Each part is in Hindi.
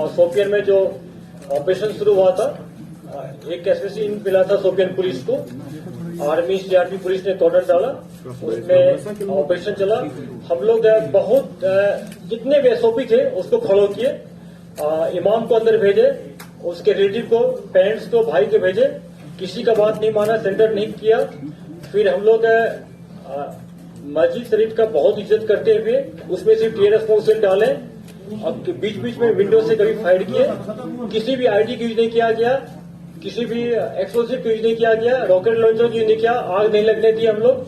शोपियान में जो ऑपरेशन शुरू हुआ था, एक एसपीसी मिला था शोपियान पुलिस को। आर्मी सीआरपी पुलिस ने कॉर्डन डाला, उसमें ऑपरेशन चला। हम लोग बहुत जितने भी एसओपी थे उसको फॉलो किए। इमाम को अंदर भेजे, उसके रिलेटिव को, पेरेंट्स को, भाई को भेजे। किसी का बात नहीं माना, सेंटर नहीं किया। फिर हम लोग मस्जिद शरीफ का बहुत इज्जत करते हुए उसमें सिर्फ टीयर स्मोक डाले। अब बीच बीच में विंडो से कभी फायर किए। किसी भी आईडी का यूज नहीं किया गया, किसी भी एक्सप्लोसिव का यूज नहीं किया गया, रॉकेट लॉन्चर का यूज नहीं किया, आग नहीं लगने दी हम लोग।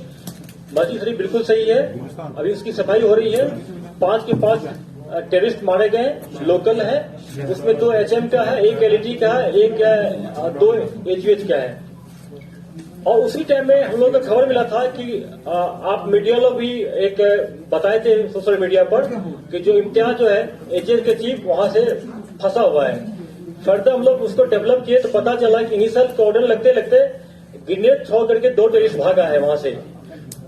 मस्जिद शरीफ बिल्कुल सही है, अभी उसकी सफाई हो रही है। 5 के 5 टेररिस्ट मारे गए, लोकल है। उसमें 2 HM का है, 1 LED का है, 2 HVH का है। और उसी टाइम में हम लोग को खबर मिला था कि आप मीडिया लोग भी एक बताए थे सोशल मीडिया पर कि जो इम्तियाज जो है एजेंट के चीफ वहां से फंसा हुआ है। फर्दर हम लोग उसको डेवलप किए तो पता चला कि इनिशियल कॉर्डन लगते लगते ग्रेनेड थ्रो करके 2 टेररिस्ट भागा है वहां से।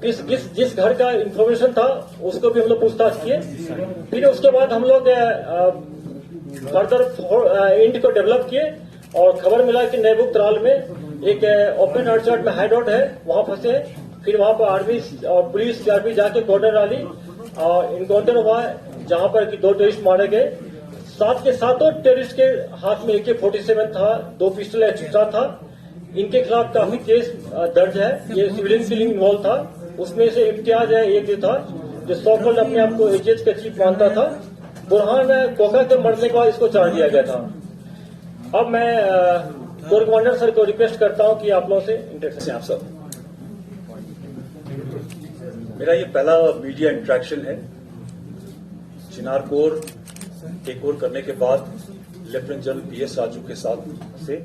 जिस घर का इंफॉर्मेशन था उसको भी हम लोग पूछताछ किए। फिर उसके बाद हम लोग फर्दर इंड को डेवलप किए और खबर मिला कि नेबुक त्राल में एक ओपन अर्चर्ड में हाइडआउट है, वहां फंसे। फिर वहां पर आर्मी और पुलिस सीआरपी जाके कॉर्डन डाली और इनकाउंटर हुआ जहां पर कि 2 टेररिस्ट मारे गए। 7 के 7 टेररिस्ट के हाथ में AK-47 था, 2 पिस्टल एक्स्ट्रा था। इनके खिलाफ काफी केस दर्ज है। ये सिविलियन किलिंग इन्वॉल्व था। उसमें से इम्तियाज है एक जो था, जो सॉकल्ड अपने आप को एजेज का चीफ मानता था। बुरहान कोका के मरने के बाद इसको चार्ज दिया गया था। अब मैं कोर कमांडर सर को रिक्वेस्ट करता हूं कि आप लोगों से इंटरेक्शन आप सब, मेरा ये पहला मीडिया इंटरेक्शन है। चिनार कोर टेक ओवर करने के बाद लेफ्टिनेंट जनरल PS राजू के साथ से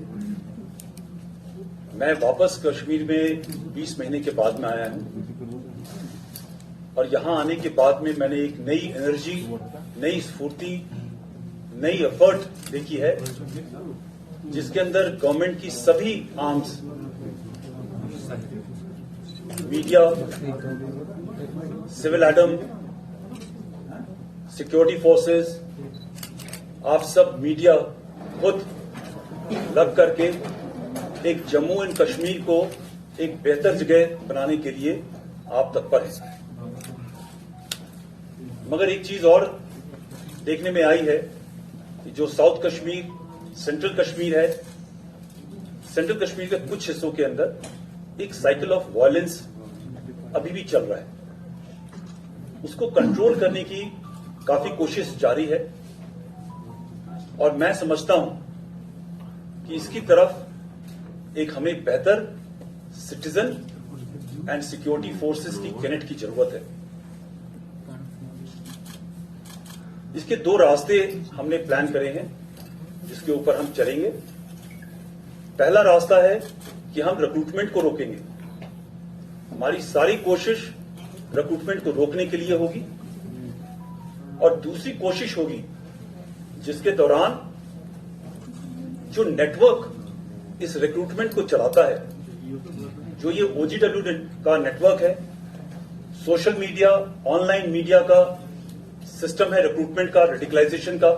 मैं वापस कश्मीर में 20 महीने के बाद में आया हूं। और यहां आने के बाद में मैंने एक नई एनर्जी, नई स्फूर्ति, नई एफर्ट देखी है, जिसके अंदर गवर्नमेंट की सभी arms, media, civil admin, security forces, आप सब मीडिया खुद लग करके एक जम्मू एंड कश्मीर को एक बेहतर जगह बनाने के लिए आप तत्पर हैं। मगर एक चीज और देखने में आई है कि जो साउथ कश्मीर, सेंट्रल कश्मीर है, सेंट्रल कश्मीर के कुछ हिस्सों के अंदर एक साइकिल ऑफ वायलेंस अभी भी चल रहा है। उसको कंट्रोल करने की काफी कोशिश जारी है और मैं समझता हूं कि इसकी तरफ एक हमें बेहतर सिटीजन एंड सिक्योरिटी फोर्सेस की कैनेट की जरूरत है। इसके 2 रास्ते हमने प्लान करे हैं जिसके ऊपर हम चलेंगे। पहला रास्ता है कि हम रिक्रूटमेंट को रोकेंगे। हमारी सारी कोशिश रिक्रूटमेंट को रोकने के लिए होगी। और दूसरी कोशिश होगी जिसके दौरान जो नेटवर्क इस रिक्रूटमेंट को चलाता है, जो ये OGW का नेटवर्क है, सोशल मीडिया, ऑनलाइन मीडिया का सिस्टम है, रिक्रूटमेंट का, रेडिकलाइजेशन का,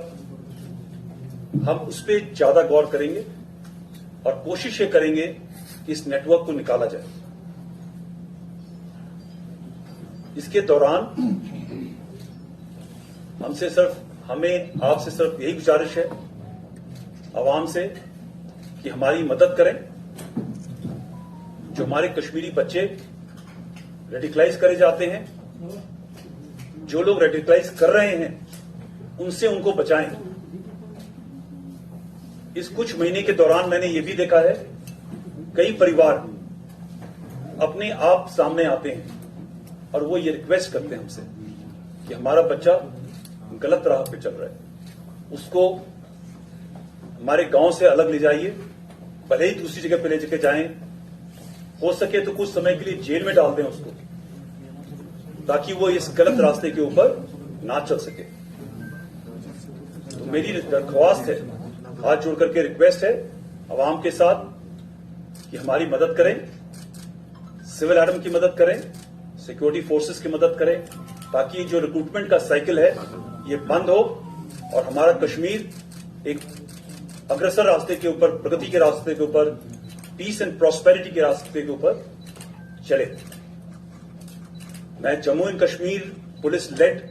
हम उस पर ज्यादा गौर करेंगे और कोशिश ये करेंगे कि इस नेटवर्क को निकाला जाए। इसके दौरान हमें आपसे सिर्फ यही गुजारिश है आवाम से कि हमारी मदद करें। जो हमारे कश्मीरी बच्चे रेडिकलाइज करे जाते हैं, जो लोग रेडिकलाइज कर रहे हैं, उनसे उनको बचाएं। इस कुछ महीने के दौरान मैंने ये भी देखा है, कई परिवार अपने आप सामने आते हैं और वो ये रिक्वेस्ट करते हैं हमसे कि हमारा बच्चा गलत राह पे चल रहा है, उसको हमारे गांव से अलग ले जाइए, भले ही दूसरी जगह पे ले जाके जाएं, हो सके तो कुछ समय के लिए जेल में डाल दें उसको, ताकि वो इस गलत रास्ते के ऊपर ना चल सके। तो मेरी दरख्वास्त है, हाथ जोड़ करके रिक्वेस्ट है आवाम के साथ कि हमारी मदद करें, सिविल एडम की मदद करें, सिक्योरिटी फोर्सेस की मदद करें, ताकि जो रिक्रूटमेंट का साइकिल है ये बंद हो और हमारा कश्मीर एक अग्रसर रास्ते के ऊपर, प्रगति के रास्ते के ऊपर, पीस एंड प्रॉस्पेरिटी के रास्ते के ऊपर चले। मैं Jammu and Kashmir police led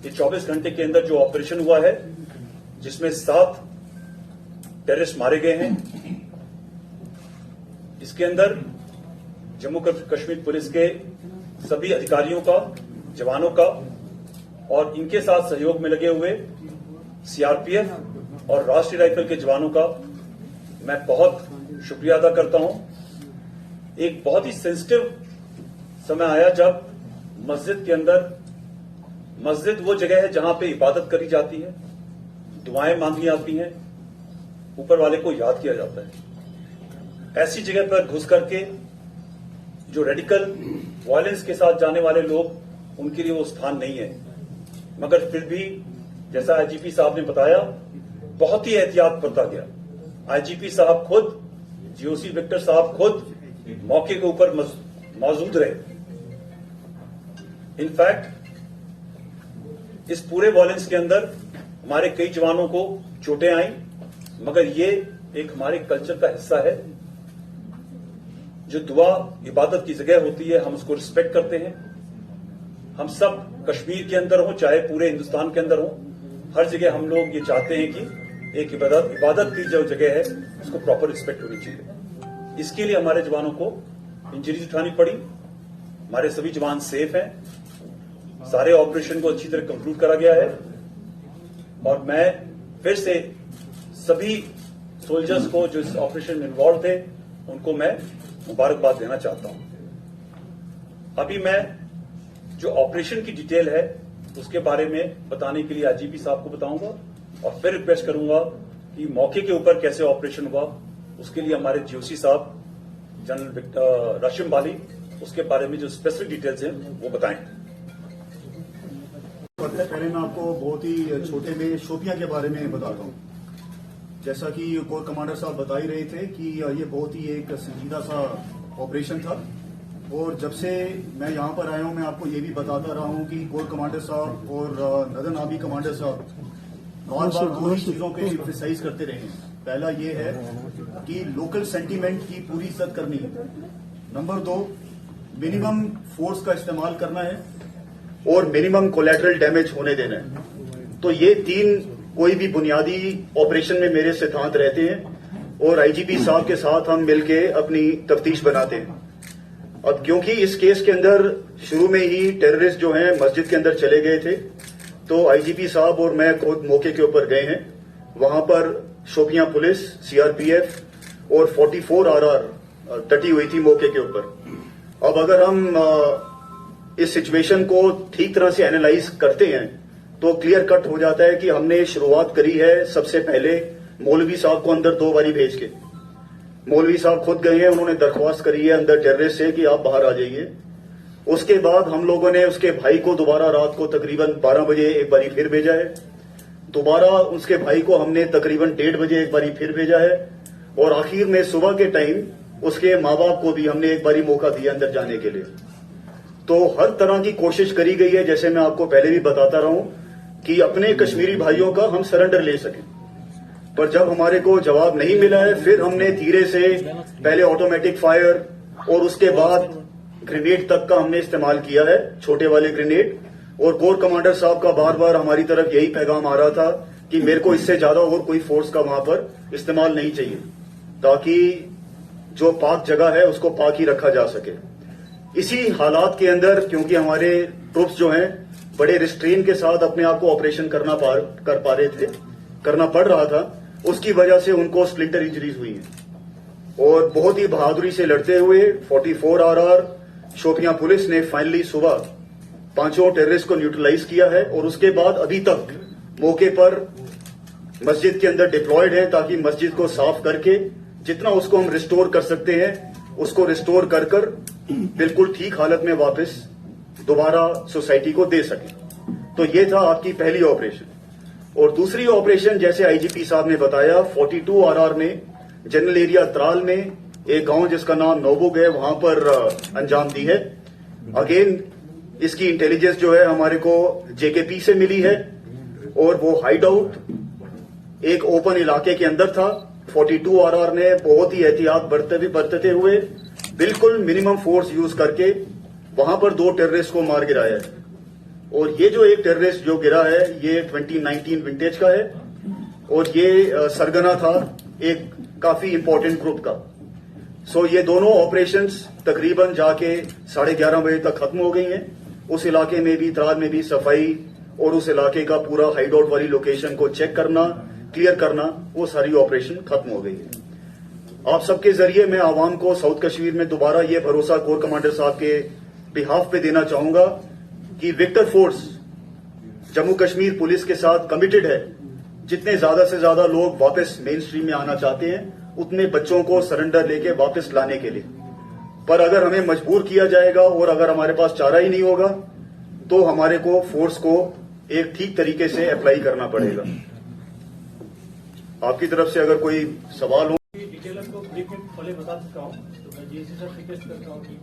ये 24 घंटे के अंदर जो ऑपरेशन हुआ है, जिसमें 7 टेररिस्ट मारे गए हैं, इसके अंदर जम्मू कश्मीर पुलिस के सभी अधिकारियों का, जवानों का और इनके साथ सहयोग में लगे हुए सीआरपीएफ और राष्ट्रीय राइफल के जवानों का मैं बहुत शुक्रिया अदा करता हूं। एक बहुत ही सेंसिटिव समय आया जब मस्जिद के अंदर, मस्जिद वो जगह है जहां पे इबादत करी जाती है, दुआएं मांगी जाती हैं, ऊपर वाले को याद किया जाता है। ऐसी जगह पर घुस करके जो रेडिकल वायलेंस के साथ जाने वाले लोग, उनके लिए वो स्थान नहीं है। मगर फिर भी जैसा आईजीपी साहब ने बताया, बहुत ही एहतियात बरता गया। आईजीपी साहब खुद, जीओसी विक्टर साहब खुद मौके के ऊपर मौजूद रहे। इनफैक्ट इस पूरे वायलेंस के अंदर हमारे कई जवानों को चोटें आई, मगर ये एक हमारे कल्चर का हिस्सा है। जो दुआ इबादत की जगह होती है, हम उसको रिस्पेक्ट करते हैं। हम सब कश्मीर के अंदर हो, चाहे पूरे हिंदुस्तान के अंदर हो, हर जगह हम लोग ये चाहते हैं कि एक इबादत की जो जगह है उसको प्रॉपर रिस्पेक्ट होनी चाहिए। इसके लिए हमारे जवानों को इंजरीज उठानी पड़ी। हमारे सभी जवान सेफ हैं, सारे ऑपरेशन को अच्छी तरह कंक्लूड करा गया है और मैं फिर से सभी सोल्जर्स को जो इस ऑपरेशन में इन्वॉल्व थे, उनको मैं मुबारकबाद देना चाहता हूं। अभी मैं जो ऑपरेशन की डिटेल है उसके बारे में बताने के लिए आईजीपी साहब को बताऊंगा और फिर रिक्वेस्ट करूंगा कि मौके के ऊपर कैसे ऑपरेशन हुआ, उसके लिए हमारे जीओसी साहब जनरल राशिम बाली उसके बारे में जो स्पेसिफिक डिटेल्स हैं वो बताएं। पहले मैं आपको बहुत ही छोटे में शोपियां के बारे में बताता हूं। जैसा कि कोर कमांडर साहब बता ही रहे थे कि ये बहुत ही एक संजीदा सा ऑपरेशन था और जब से मैं यहां पर आया हूं, मैं आपको ये भी बताता रहा हूं कि कोर कमांडर साहब और नदन आबी कमांडर साहब बार बार दो ही चीजों पे एम्फसाइज करते रहे हैं। पहला ये है कि लोकल सेंटीमेंट की पूरी इज्जत करनी है। नंबर 2, मिनिमम फोर्स का इस्तेमाल करना है और मिनिमम कोलैटरल डैमेज होने देना है। तो ये 3 कोई भी बुनियादी ऑपरेशन में मेरे सिद्धांत रहते हैं और आईजीपी साहब के साथ हम मिलके अपनी तफ्तीश बनाते हैं। अब क्योंकि इस केस के अंदर शुरू में ही टेररिस्ट जो हैं मस्जिद के अंदर चले गए थे, तो आईजीपी साहब और मैं खुद मौके के ऊपर गए हैं। वहां पर शोपियां पुलिस, सीआरपीएफ और 44 RR डटी हुई थी मौके के ऊपर। अब अगर हम इस सिचुएशन को ठीक तरह से एनालाइज करते हैं तो क्लियर कट हो जाता है कि हमने शुरुआत करी है सबसे पहले मौलवी साहब को अंदर 2 बारी भेज के। मौलवी साहब खुद गए हैं, उन्होंने दरख्वास्त करी है अंदर टेररिस्ट से कि आप बाहर आ जाइए। उसके बाद हम लोगों ने उसके भाई को दोबारा रात को तकरीबन 12 बजे एक बारी फिर भेजा है। दोबारा उसके भाई को हमने तकरीबन 1:30 बजे एक बारी फिर भेजा है और आखिर में सुबह के टाइम उसके माँ बाप को भी हमने एक बारी मौका दिया अंदर जाने के लिए। तो हर तरह की कोशिश करी गई है, जैसे मैं आपको पहले भी बताता रहा हूं, कि अपने कश्मीरी भाइयों का हम सरेंडर ले सकें। पर जब हमारे को जवाब नहीं मिला है, फिर हमने धीरे से पहले ऑटोमेटिक फायर और उसके बाद ग्रेनेड तक का हमने इस्तेमाल किया है, छोटे वाले ग्रेनेड। और कोर कमांडर साहब का बार बार हमारी तरफ यही पैगाम आ रहा था कि मेरे को इससे ज्यादा और कोई फोर्स का वहां पर इस्तेमाल नहीं चाहिए, ताकि जो पाक जगह है उसको पाक ही रखा जा सके। इसी हालात के अंदर, क्योंकि हमारे ट्रूप्स जो हैं बड़े रिस्ट्रेन के साथ अपने आप को ऑपरेशन करना पड़ रहा था, उसकी वजह से उनको स्प्लिंटर इंजरीज हुई हैं और बहुत ही बहादुरी से लड़ते हुए 44 RR शोपियां पुलिस ने फाइनली सुबह 5 टेररिस्ट को न्यूट्रलाइज किया है और उसके बाद अभी तक मौके पर मस्जिद के अंदर डिप्लॉयड है, ताकि मस्जिद को साफ करके जितना उसको हम रिस्टोर कर सकते हैं उसको रिस्टोर कर बिल्कुल ठीक हालत में वापस दोबारा सोसाइटी को दे सके। तो ये था आपकी पहली ऑपरेशन। और दूसरी ऑपरेशन, जैसे आईजीपी साहब ने बताया, 42 RR ने जनरल एरिया त्राल में एक गांव जिसका नाम नौबुग है, वहां पर अंजाम दी है। अगेन इसकी इंटेलिजेंस जो है हमारे को जेकेपी से मिली है और वो हाइड आउट एक ओपन इलाके के अंदर था। 42 RR ने बहुत ही एहतियात बरतते हुए बिल्कुल मिनिमम फोर्स यूज करके वहां पर 2 टेररिस्ट को मार गिराया है। और ये जो एक टेररिस्ट जो गिरा है ये 2019 विंटेज का है और ये सरगना था एक काफी इंपॉर्टेंट ग्रुप का। सो ये दोनों ऑपरेशंस तकरीबन जाके 11:30 बजे तक खत्म हो गई हैं। उस इलाके में भी, त्राल में भी सफाई और उस इलाके का पूरा हाइड आउट वाली लोकेशन को चेक करना, क्लियर करना, वो सारी ऑपरेशन खत्म हो गई है। आप सबके जरिए मैं आवाम को साउथ कश्मीर में दोबारा ये भरोसा कोर कमांडर साहब के बिहाफ पे देना चाहूंगा कि Victor force Jammu Kashmir police के साथ कमिटेड है। जितने ज्यादा से ज्यादा लोग वापस मेन स्ट्रीम में आना चाहते हैं उतने बच्चों को सरेंडर लेके वापस लाने के लिए। पर अगर हमें मजबूर किया जाएगा और अगर हमारे पास चारा ही नहीं होगा तो हमारे को फोर्स को एक ठीक तरीके से अप्लाई करना पड़ेगा। आपकी तरफ से अगर कोई सवाल हो। डिटेल आपको ब्रीफ में पहले बता चुका हूँ, तो मैं जीएससी सर रिक्वेस्ट करता हूँ कि